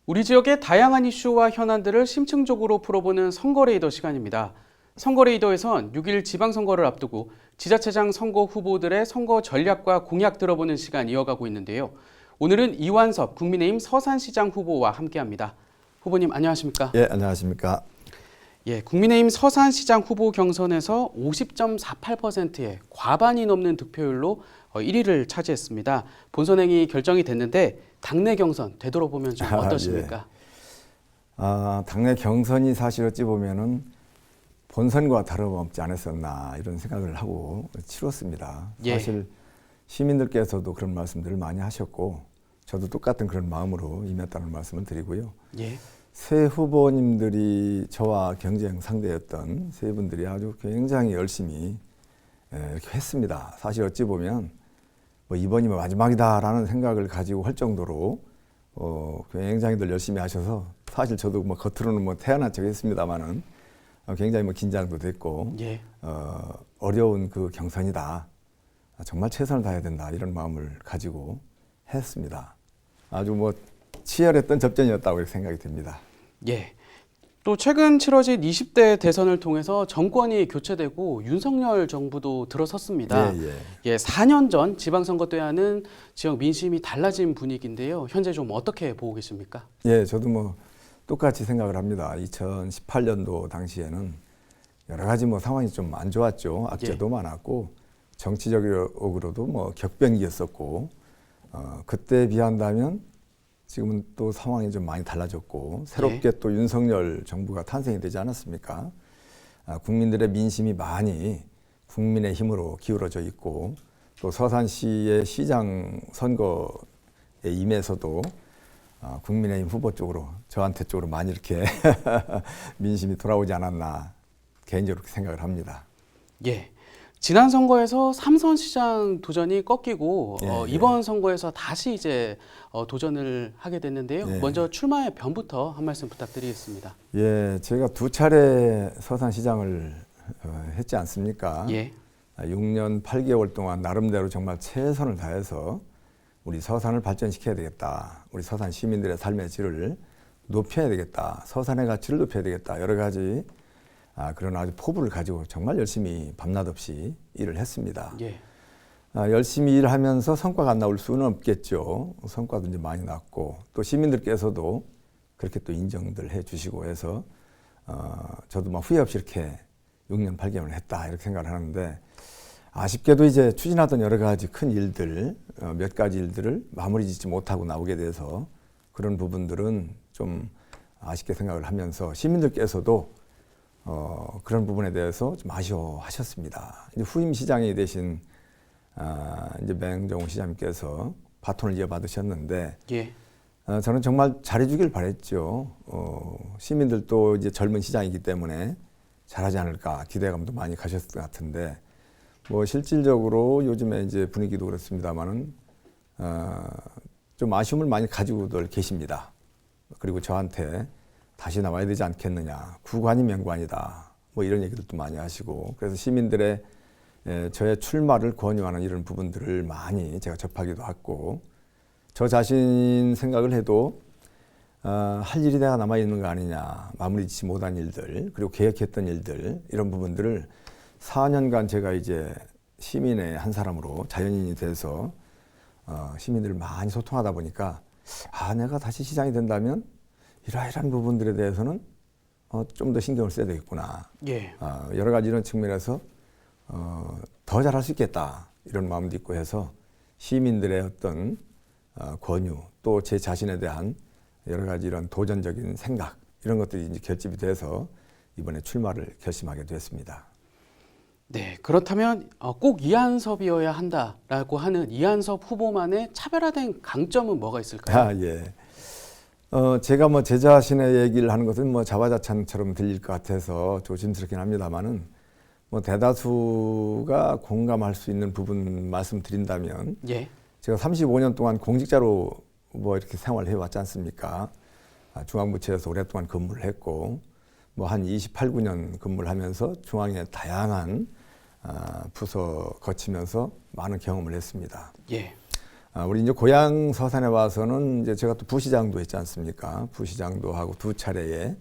우리 지역의 다양한 이슈와 현안들을 심층적으로 풀어보는 선거레이더 시간입니다. 선거레이더에선 6일 지방선거를 앞두고 지자체장 선거 후보들의 선거 전략과 공약 들어보는 시간 이어가고 있는데요. 오늘은 이완섭 국민의힘 서산시장 후보와 함께합니다. 후보님 안녕하십니까? 예, 안녕하십니까? 예, 국민의힘 서산시장 후보 경선에서 50.48%의 과반이 넘는 득표율로 1위를 차지했습니다. 본선행이 결정이 됐는데 당내 경선 되돌아보면 좀 어떠십니까? 예. 당내 경선이 사실 어찌 보면은 본선과 다름없지 않았었나 이런 생각을 하고 치렀습니다. 예. 사실 시민들께서도 그런 말씀들을 많이 하셨고 저도 똑같은 그런 마음으로 임했다는 말씀을 드리고요. 예. 세 후보님들이 저와 경쟁 상대였던 세 분들이 아주 굉장히 열심히 이렇게 했습니다. 사실 어찌 보면 이번이 마지막이다라는 생각을 가지고 할 정도로 굉장히들 열심히 하셔서 사실 저도 겉으로는 태연한 척했습니다만은 굉장히 긴장도 됐고 예. 어려운 그 경선이다. 정말 최선을 다해야 된다 이런 마음을 가지고 했습니다. 아주 치열했던 접전이었다고 생각이 듭니다. 예. 또 최근 치러진 20대 대선을 통해서 정권이 교체되고 윤석열 정부도 들어섰습니다. 예, 4년 전 지방선거 때와는 지역 민심이 달라진 분위기인데요. 현재 좀 어떻게 보고 계십니까? 예, 저도 똑같이 생각을 합니다. 2018년도 당시에는 여러 가지 상황이 좀 안 좋았죠. 악재도 많았고 정치적으로도 격변기였었고 그때에 비한다면 지금은 또 상황이 좀 많이 달라졌고 새롭게 또 윤석열 정부가 탄생이 되지 않았습니까? 국민들의 민심이 많이 국민의 힘으로 기울어져 있고 또 서산시의 시장 선거에 임해서도 국민의힘 후보 쪽으로 저한테 쪽으로 많이 이렇게 민심이 돌아오지 않았나 개인적으로 그렇게 생각을 합니다. 예. 지난 선거에서 삼선시장 도전이 꺾이고 이번 선거에서 다시 이제 도전을 하게 됐는데요. 예. 먼저 출마의 변부터 한 말씀 부탁드리겠습니다. 예, 제가 2차례 서산시장을 했지 않습니까? 예. 6년 8개월 동안 나름대로 정말 최선을 다해서 우리 서산을 발전시켜야 되겠다. 우리 서산 시민들의 삶의 질을 높여야 되겠다. 서산의 가치를 높여야 되겠다. 여러 가지 그런 아주 포부를 가지고 정말 열심히 밤낮 없이 일을 했습니다. 예. 열심히 일하면서 성과가 안 나올 수는 없겠죠. 성과도 이제 많이 났고 또 시민들께서도 그렇게 또 인정들 해주시고 해서 저도 후회 없이 이렇게 6년 8개월을 했다 이렇게 생각을 하는데 아쉽게도 이제 추진하던 여러 가지 큰 일들 몇 가지 일들을 마무리 짓지 못하고 나오게 돼서 그런 부분들은 좀 아쉽게 생각을 하면서 시민들께서도 그런 부분에 대해서 좀 아쉬워하셨습니다. 이제 후임 시장이 되신 이제 맹정우 시장님께서 바톤을 이어받으셨는데 예. 저는 정말 잘해주길 바랬죠. 시민들도 이제 젊은 시장이기 때문에 잘하지 않을까 기대감도 많이 가셨을 것 같은데 실질적으로 요즘에 이제 분위기도 그렇습니다만은 좀 아쉬움을 많이 가지고들 계십니다. 그리고 저한테 다시 나와야 되지 않겠느냐. 구관이 명관이다. 이런 얘기들도 많이 하시고 그래서 시민들의 저의 출마를 권유하는 이런 부분들을 많이 제가 접하기도 했고 저 자신 생각을 해도 할 일이 내가 남아있는 거 아니냐. 마무리 짓지 못한 일들 그리고 계획했던 일들 이런 부분들을 4년간 제가 이제 시민의 한 사람으로 자연인이 돼서 시민들을 많이 소통하다 보니까 내가 다시 시장이 된다면 이러이러한 부분들에 대해서는 좀 더 신경을 써야 되겠구나. 예. 여러 가지 이런 측면에서 더 잘할 수 있겠다. 이런 마음도 있고 해서 시민들의 어떤 권유 또 제 자신에 대한 여러 가지 이런 도전적인 생각 이런 것들이 이제 결집이 돼서 이번에 출마를 결심하게 됐습니다. 네, 그렇다면 꼭 이완섭이어야 한다라고 하는 이완섭 후보만의 차별화된 강점은 뭐가 있을까요? 예. 제가 제 자신의 얘기를 하는 것은 자화자찬처럼 들릴 것 같아서 조심스럽긴 합니다만은 대다수가 공감할 수 있는 부분 말씀드린다면 예. 제가 35년 동안 공직자로 이렇게 생활을 해왔지 않습니까? 중앙부처에서 오랫동안 근무를 했고 뭐 한 28, 9년 근무를 하면서 중앙의 다양한 부서 거치면서 많은 경험을 했습니다. 예. 우리 이제 고향 서산에 와서는 이제 제가 또 부시장도 했지 않습니까? 부시장도 하고 두 차례의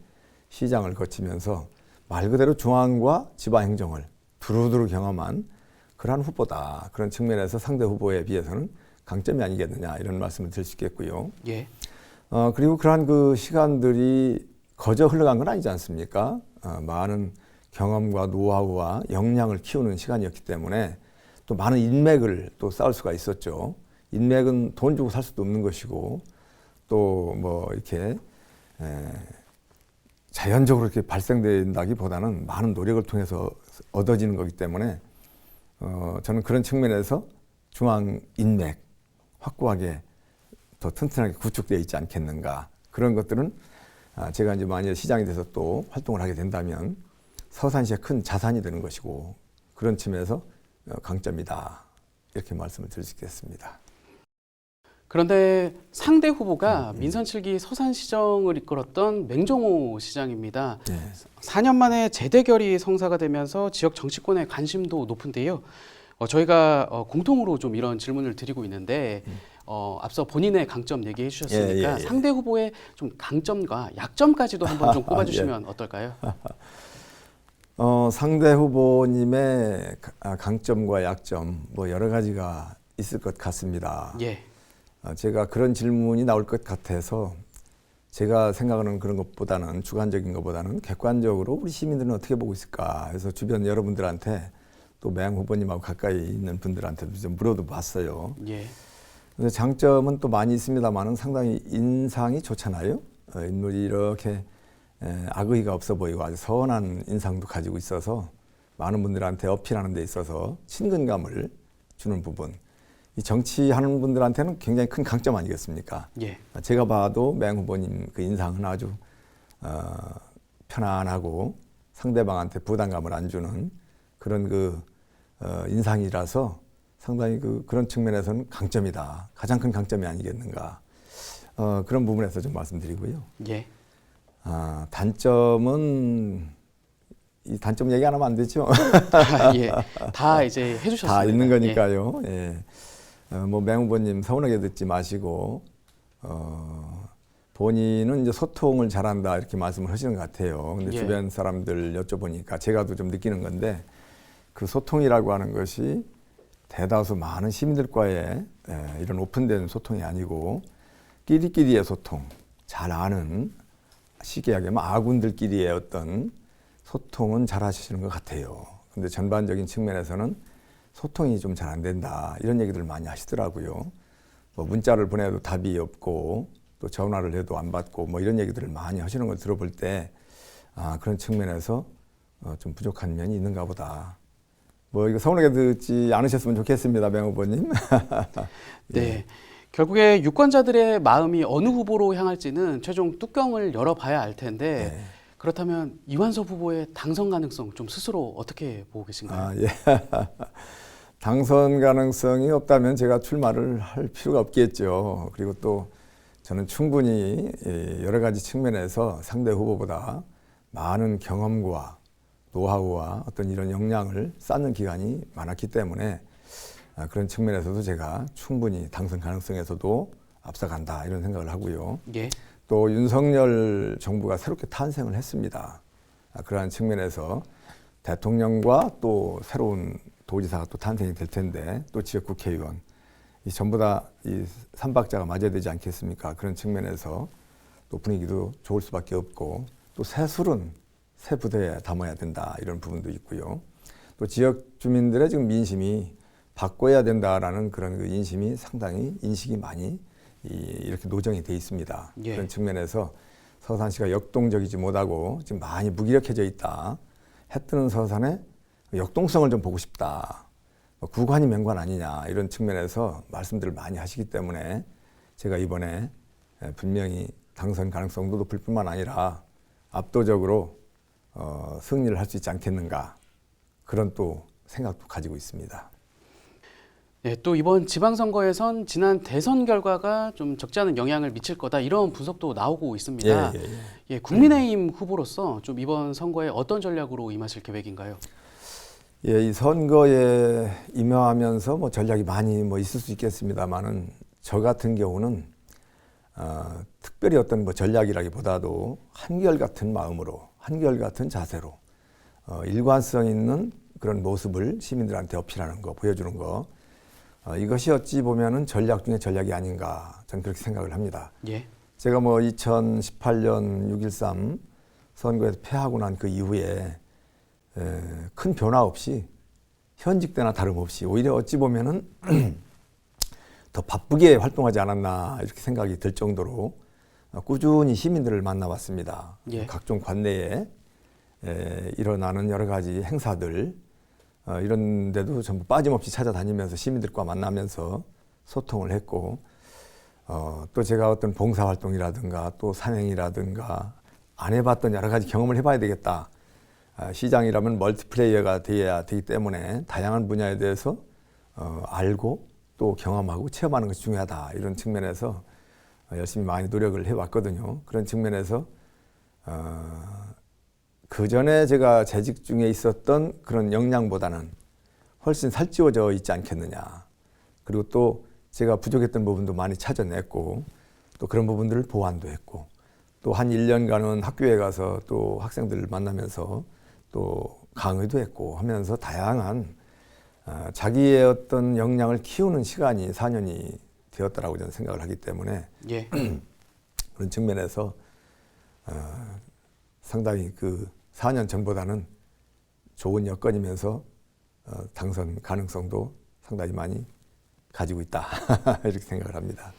시장을 거치면서 말 그대로 중앙과 지방 행정을 두루두루 경험한 그러한 후보다. 그런 측면에서 상대 후보에 비해서는 강점이 아니겠느냐 이런 말씀을 드릴 수 있겠고요. 예. 그리고 그러한 그 시간들이 거저 흘러간 건 아니지 않습니까? 많은 경험과 노하우와 역량을 키우는 시간이었기 때문에 또 많은 인맥을 또 쌓을 수가 있었죠. 인맥은 돈 주고 살 수도 없는 것이고 또 뭐 이렇게 자연적으로 이렇게 발생된다기보다는 많은 노력을 통해서 얻어지는 거기 때문에 저는 그런 측면에서 중앙 인맥 확고하게 더 튼튼하게 구축되어 있지 않겠는가. 그런 것들은 제가 이제 만약 시장이 돼서 또 활동을 하게 된다면 서산시의 큰 자산이 되는 것이고 그런 측면에서 강점이다. 이렇게 말씀을 드릴 수 있겠습니다. 그런데 상대 후보가 민선 7기 서산시정을 이끌었던 맹종호 시장입니다. 네. 4년 만에 재대결이 성사가 되면서 지역 정치권의 관심도 높은데요. 저희가 공통으로 좀 이런 질문을 드리고 있는데 앞서 본인의 강점 얘기해 주셨으니까 예. 상대 후보의 좀 강점과 약점까지도 한번 좀 꼽아주시면 어떨까요? 상대 후보님의 강점과 약점 뭐 여러 가지가 있을 것 같습니다. 예. 제가 그런 질문이 나올 것 같아서 제가 생각하는 그런 것보다는 주관적인 것보다는 객관적으로 우리 시민들은 어떻게 보고 있을까 해서 주변 여러분들한테 또 맹 후보님하고 가까이 있는 분들한테도 좀 물어도 봤어요. 예. 그래서 장점은 또 많이 있습니다만은 상당히 인상이 좋잖아요. 인물이 이렇게 악의가 없어 보이고 아주 선한 인상도 가지고 있어서 많은 분들한테 어필하는 데 있어서 친근감을 주는 부분. 이 정치하는 분들한테는 굉장히 큰 강점 아니겠습니까? 예. 제가 봐도 맹 후보님 그 인상은 아주 편안하고 상대방한테 부담감을 안 주는 그런 그 인상이라서 상당히 그런 측면에서는 강점이다. 가장 큰 강점이 아니겠는가. 그런 부분에서 좀 말씀드리고요. 예. 단점은 이 단점 얘기 안 하면 안 되죠. 예. 다 이제 해주셨습니다. 다 있는 거니까요. 예. 뭐 맹 후보님 서운하게 듣지 마시고 본인은 이제 소통을 잘한다 이렇게 말씀을 하시는 것 같아요. 근데 예. 주변 사람들 여쭤보니까 제가도 좀 느끼는 건데 그 소통이라고 하는 것이 대다수 많은 시민들과의 이런 오픈된 소통이 아니고 끼리끼리의 소통, 잘 아는 쉽게 이야기하면 아군들끼리의 어떤 소통은 잘 하시는 것 같아요. 근데 전반적인 측면에서는 소통이 좀 잘 안 된다 이런 얘기들을 많이 하시더라고요. 뭐 문자를 보내도 답이 없고 또 전화를 해도 안 받고 뭐 이런 얘기들을 많이 하시는 걸 들어볼 때 그런 측면에서 좀 부족한 면이 있는가 보다. 뭐 이거 서운하게 듣지 않으셨으면 좋겠습니다, 맹 후보님. 네. 결국에 유권자들의 마음이 어느 후보로 향할지는 최종 뚜껑을 열어봐야 알 텐데 네. 그렇다면 이완섭 후보의 당선 가능성 좀 스스로 어떻게 보고 계신가요? 예. 당선 가능성이 없다면 제가 출마를 할 필요가 없겠죠. 그리고 또 저는 충분히 여러 가지 측면에서 상대 후보보다 많은 경험과 노하우와 어떤 이런 역량을 쌓는 기간이 많았기 때문에 그런 측면에서도 제가 충분히 당선 가능성에서도 앞서간다 이런 생각을 하고요. 예. 또 윤석열 정부가 새롭게 탄생을 했습니다. 그러한 측면에서 대통령과 또 새로운 도지사가 또 탄생이 될 텐데 또 지역 국회의원 이 전부 다 이 삼박자가 맞아야 되지 않겠습니까? 그런 측면에서 또 분위기도 좋을 수밖에 없고 또 새 술은 새 부대에 담아야 된다 이런 부분도 있고요. 또 지역 주민들의 지금 민심이 바꿔야 된다라는 그런 그 인심이 상당히 인식이 많이 이렇게 노정이 돼 있습니다. 예. 그런 측면에서 서산시가 역동적이지 못하고 지금 많이 무기력해져 있다. 해 뜨는 서산의 역동성을 좀 보고 싶다. 구관이 명관 아니냐 이런 측면에서 말씀들을 많이 하시기 때문에 제가 이번에 분명히 당선 가능성도 높을 뿐만 아니라 압도적으로 승리를 할 수 있지 않겠는가 그런 또 생각도 가지고 있습니다. 네, 또 이번 지방선거에선 지난 대선 결과가 좀 적지 않은 영향을 미칠 거다 이런 분석도 나오고 있습니다. 예, 예, 예. 예, 국민의힘 후보로서 좀 이번 선거에 어떤 전략으로 임하실 계획인가요? 예, 이 선거에 임하면서 뭐 전략이 많이 뭐 있을 수 있겠습니다만은 저 같은 경우는 특별히 어떤 뭐 전략이라기보다도 한결같은 마음으로, 한결같은 자세로 일관성 있는 그런 모습을 시민들한테 어필하는 거, 보여주는 거, 이것이 어찌 보면은 전략 중에 전략이 아닌가 저는 그렇게 생각을 합니다. 예. 제가 뭐 2018년 6.13 선거에서 패하고 난 그 이후에 큰 변화 없이 현직 때나 다름없이 오히려 어찌 보면은 더 바쁘게 활동하지 않았나 이렇게 생각이 들 정도로 꾸준히 시민들을 만나왔습니다. 예. 각종 관내에 일어나는 여러 가지 행사들 이런 데도 전부 빠짐없이 찾아다니면서 시민들과 만나면서 소통을 했고 또 제가 어떤 봉사활동이라든가 또 산행이라든가 안 해봤던 여러 가지 경험을 해봐야 되겠다. 시장이라면 멀티플레이어가 돼야 되기 때문에 다양한 분야에 대해서 알고 또 경험하고 체험하는 것이 중요하다. 이런 측면에서 열심히 많이 노력을 해왔거든요. 그런 측면에서 그 전에 제가 재직 중에 있었던 그런 역량보다는 훨씬 살찌워져 있지 않겠느냐. 그리고 또 제가 부족했던 부분도 많이 찾아냈고 또 그런 부분들을 보완도 했고 또 한 1년간은 학교에 가서 또 학생들을 만나면서 또 강의도 했고 하면서 다양한 자기의 어떤 역량을 키우는 시간이 4년이 되었다라고 저는 생각을 하기 때문에 예. 그런 측면에서 상당히 그 4년 전보다는 좋은 여건이면서 당선 가능성도 상당히 많이 가지고 있다 이렇게 생각을 합니다.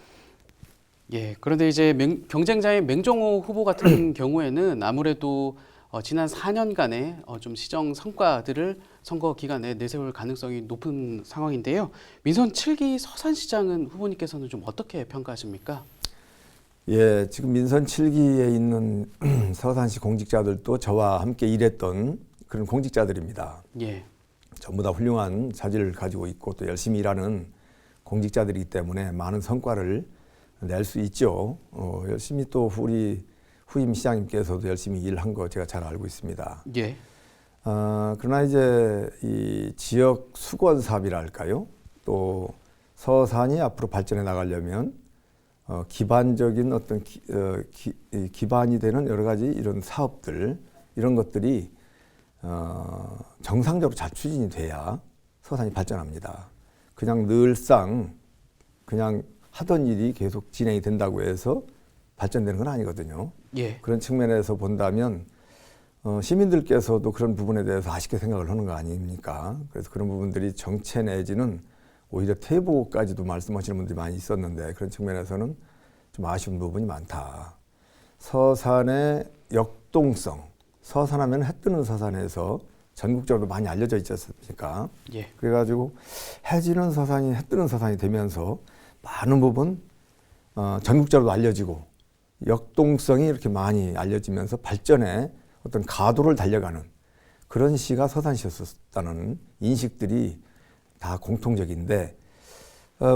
예. 그런데 이제 경쟁자인 맹종호 후보 같은 경우에는 아무래도 지난 4년간의 좀 시정 성과들을 선거 기간에 내세울 가능성이 높은 상황인데요. 민선 7기 서산시장은 후보님께서는 좀 어떻게 평가하십니까? 예, 지금 민선 7기에 있는 서산시 공직자들도 저와 함께 일했던 그런 공직자들입니다. 예. 전부 다 훌륭한 자질을 가지고 있고 또 열심히 일하는 공직자들이기 때문에 많은 성과를 낼 수 있죠. 열심히 또 우리 후임 시장님께서도 열심히 일한 거 제가 잘 알고 있습니다. 예. 그러나 이제 이 지역 수건 사업이랄까요? 또 서산이 앞으로 발전해 나가려면 기반적인 어떤 기반이 되는 여러 가지 이런 사업들 이런 것들이 정상적으로 잘 추진이 돼야 서산이 발전합니다. 그냥 늘상 그냥 하던 일이 계속 진행이 된다고 해서 발전되는 건 아니거든요. 예. 그런 측면에서 본다면 시민들께서도 그런 부분에 대해서 아쉽게 생각을 하는 거 아닙니까? 그래서 그런 부분들이 정체 내지는 오히려 퇴보까지도 말씀하시는 분들이 많이 있었는데 그런 측면에서는 좀 아쉬운 부분이 많다. 서산의 역동성, 서산하면 해 뜨는 서산에서 전국적으로 많이 알려져 있지 않습니까? 예. 그래가지고 해 지는 서산이 해 뜨는 서산이 되면서 많은 부분 전국적으로 알려지고 역동성이 이렇게 많이 알려지면서 발전에 어떤 가도를 달려가는 그런 시가 서산시였었다는 인식들이 다 공통적인데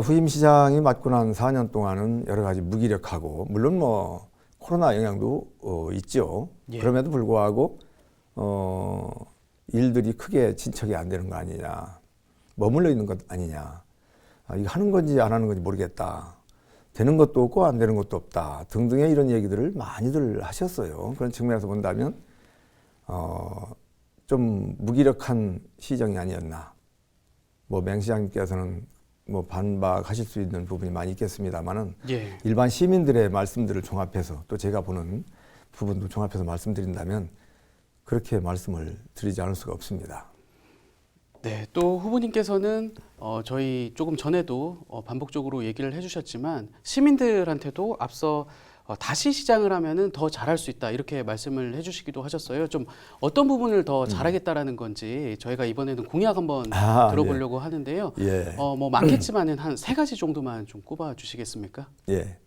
후임 시장이 맡고 난 4년 동안은 여러 가지 무기력하고 물론 뭐 코로나 영향도 있죠. 예. 그럼에도 불구하고 일들이 크게 진척이 안 되는 거 아니냐, 머물러 있는 것 아니냐, 이거 하는 건지 안 하는 건지 모르겠다, 되는 것도 없고 안 되는 것도 없다 등등의 이런 얘기들을 많이들 하셨어요. 그런 측면에서 본다면 좀 무기력한 시정이 아니었나. 뭐 맹 시장님께서는 뭐 반박하실 수 있는 부분이 많이 있겠습니다만은 예. 일반 시민들의 말씀들을 종합해서 또 제가 보는 부분도 종합해서 말씀드린다면 그렇게 말씀을 드리지 않을 수가 없습니다. 네, 또 후보님께서는 저희 조금 전에도 반복적으로 얘기를 해주셨지만 시민들한테도 앞서 다시 시장을 하면은 더 잘할 수 있다 이렇게 말씀을 해주시기도 하셨어요. 좀 어떤 부분을 더 잘하겠다라는 건지 저희가 이번에는 공약 한번 들어보려고 하는데요. 예. 뭐 많겠지만은 한 3가지 정도만 좀 꼽아 주시겠습니까? 예.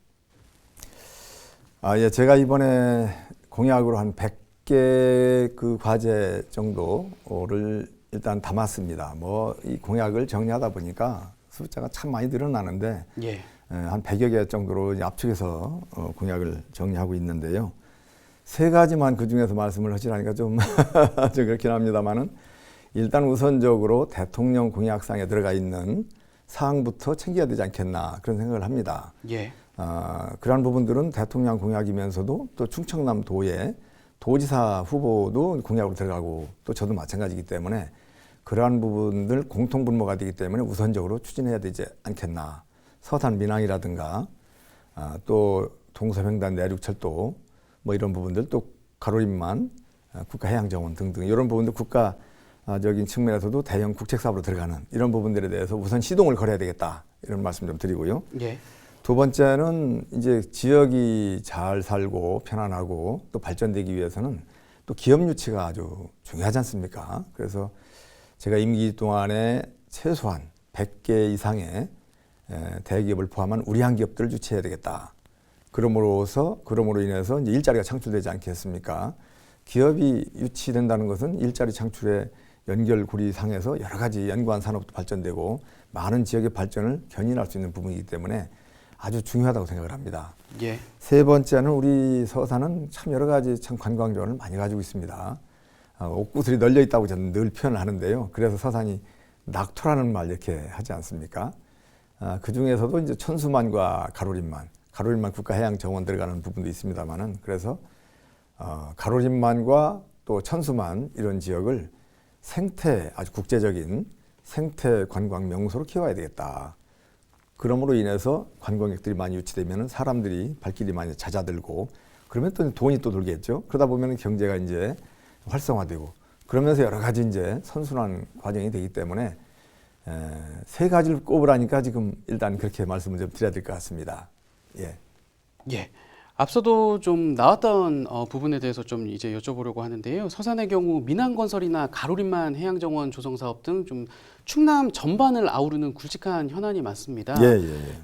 예, 제가 이번에 공약으로 한 100개 그 과제 정도를 일단 담았습니다. 뭐 이 공약을 정리하다 보니까 숫자가 참 많이 늘어나는데 예. 한 100여 개 정도로 이제 압축해서 공약을 정리하고 있는데요. 세 가지만 그중에서 말씀을 하시라니까 좀 그렇긴 합니다만은 일단 우선적으로 대통령 공약상에 들어가 있는 사항부터 챙겨야 되지 않겠나 그런 생각을 합니다. 예. 그러한 부분들은 대통령 공약이면서도 또 충청남도의 도지사 후보도 공약으로 들어가고 또 저도 마찬가지이기 때문에 그러한 부분들 공통분모가 되기 때문에 우선적으로 추진해야 되지 않겠나. 서산 민항이라든가 또 동서횡단 내륙철도 뭐 이런 부분들 또 가로림만 국가해양정원 등등 이런 부분들 국가적인 측면에서도 대형 국책사업으로 들어가는 이런 부분들에 대해서 우선 시동을 걸어야 되겠다 이런 말씀 좀 드리고요. 예. 두 번째는 이제 지역이 잘 살고 편안하고 또 발전되기 위해서는 또 기업 유치가 아주 중요하지 않습니까? 그래서 제가 임기 동안에 최소한 100개 이상의 대기업을 포함한 우리한 기업들을 유치해야 되겠다. 그러므로 인해서 이제 일자리가 창출되지 않겠습니까? 기업이 유치된다는 것은 일자리 창출의 연결고리상에서 여러 가지 연구한 산업도 발전되고 많은 지역의 발전을 견인할 수 있는 부분이기 때문에 아주 중요하다고 생각을 합니다. 예. 세 번째는 우리 서산은 참 여러 가지 참 관광 자원을 많이 가지고 있습니다. 옥구슬이 널려 있다고 저는 늘 표현을 하는데요. 그래서 서산이 낙토라는 말 이렇게 하지 않습니까? 그 중에서도 이제 천수만과 가로림만 국가해양정원 들어가는 부분도 있습니다만은 그래서 가로림만과 또 천수만 이런 지역을 아주 국제적인 생태 관광 명소로 키워야 되겠다. 그러므로 인해서 관광객들이 많이 유치되면 사람들이 발길이 많이 잦아들고 그러면 또 돈이 또 돌겠죠. 그러다 보면 경제가 이제 활성화되고 그러면서 여러 가지 이제 선순환 과정이 되기 때문에 세 가지를 꼽으라니까 지금 일단 그렇게 말씀을 좀 드려야 될 것 같습니다. 예. 예. 앞서도 좀 나왔던 부분에 대해서 좀 이제 여쭤보려고 하는데요. 서산의 경우 민항건설이나 가로림만 해양정원 조성 사업 등 좀 충남 전반을 아우르는 굵직한 현안이 많습니다.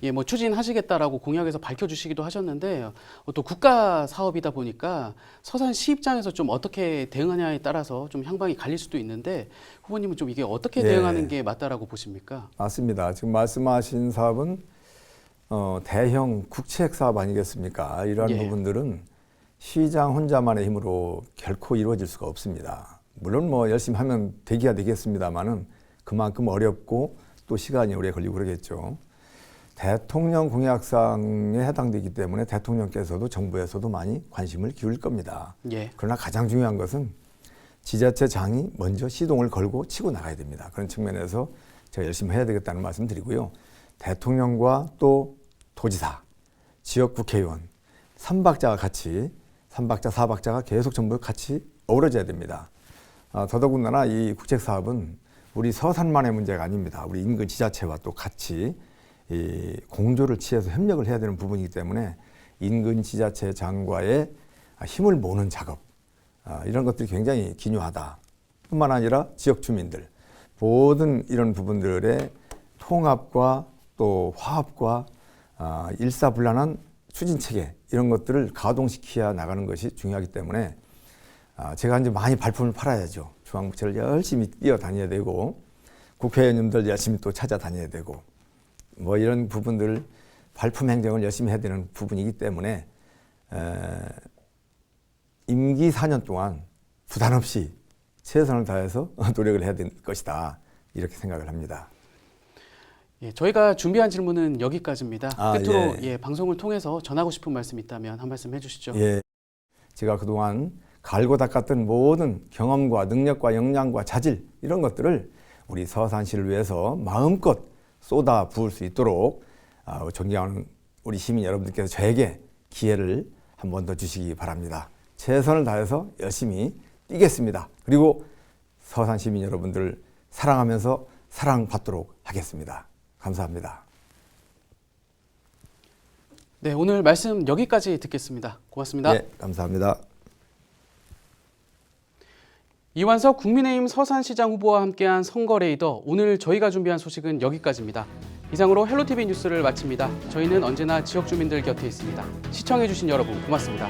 예, 뭐 추진하시겠다라고 공약에서 밝혀주시기도 하셨는데 또 국가 사업이다 보니까 서산시 입장에서 좀 어떻게 대응하냐에 따라서 좀 향방이 갈릴 수도 있는데 후보님은 좀 이게 어떻게 대응하는 게 맞다라고 보십니까? 맞습니다. 지금 말씀하신 사업은 대형 국책 사업 아니겠습니까? 이러한 부분들은 시장 혼자만의 힘으로 결코 이루어질 수가 없습니다. 물론 뭐 열심히 하면 되겠습니다만은 그만큼 어렵고 또 시간이 오래 걸리고 그러겠죠. 대통령 공약상에 해당되기 때문에 대통령께서도 정부에서도 많이 관심을 기울일 겁니다. 예. 그러나 가장 중요한 것은 지자체장이 먼저 시동을 걸고 치고 나가야 됩니다. 그런 측면에서 제가 열심히 해야 되겠다는 말씀 드리고요. 대통령과 또 도지사, 지역 국회의원, 3박자가 같이 3박자, 4박자가 계속 전부 같이 어우러져야 됩니다. 더더군다나 이 국책사업은 우리 서산만의 문제가 아닙니다. 우리 인근 지자체와 또 같이 이 공조를 취해서 협력을 해야 되는 부분이기 때문에 인근 지자체장과의 힘을 모으는 작업 이런 것들이 굉장히 기묘하다. 뿐만 아니라 지역 주민들 모든 이런 부분들의 통합과 또 화합과 일사불란한 추진 체계 이런 것들을 가동시켜야 나가는 것이 중요하기 때문에 제가 이제 많이 발품을 팔아야죠. 중앙부처를 열심히 뛰어다녀야 되고 국회의원님들 열심히 또 찾아다녀야 되고 뭐 이런 부분들 발품 행정을 열심히 해야 되는 부분이기 때문에 임기 4년 동안 부담 없이 최선을 다해서 노력을 해야 될 것이다. 이렇게 생각을 합니다. 예, 저희가 준비한 질문은 여기까지입니다. 끝으로 예. 방송을 통해서 전하고 싶은 말씀 있다면 한 말씀 해주시죠. 예, 제가 그동안 갈고 닦았던 모든 경험과 능력과 역량과 자질 이런 것들을 우리 서산시를 위해서 마음껏 쏟아 부을 수 있도록 존경하는 우리 시민 여러분들께서 저에게 기회를 한 번 더 주시기 바랍니다. 최선을 다해서 열심히 뛰겠습니다. 그리고 서산 시민 여러분들을 사랑하면서 사랑받도록 하겠습니다. 감사합니다. 네, 오늘 말씀 여기까지 듣겠습니다. 고맙습니다. 네, 감사합니다. 이완석 국민의힘 서산시장 후보와 함께한 선거레이더, 오늘 저희가 준비한 소식은 여기까지입니다. 이상으로 헬로티비 뉴스를 마칩니다. 저희는 언제나 지역 주민들 곁에 있습니다. 시청해주신 여러분 고맙습니다.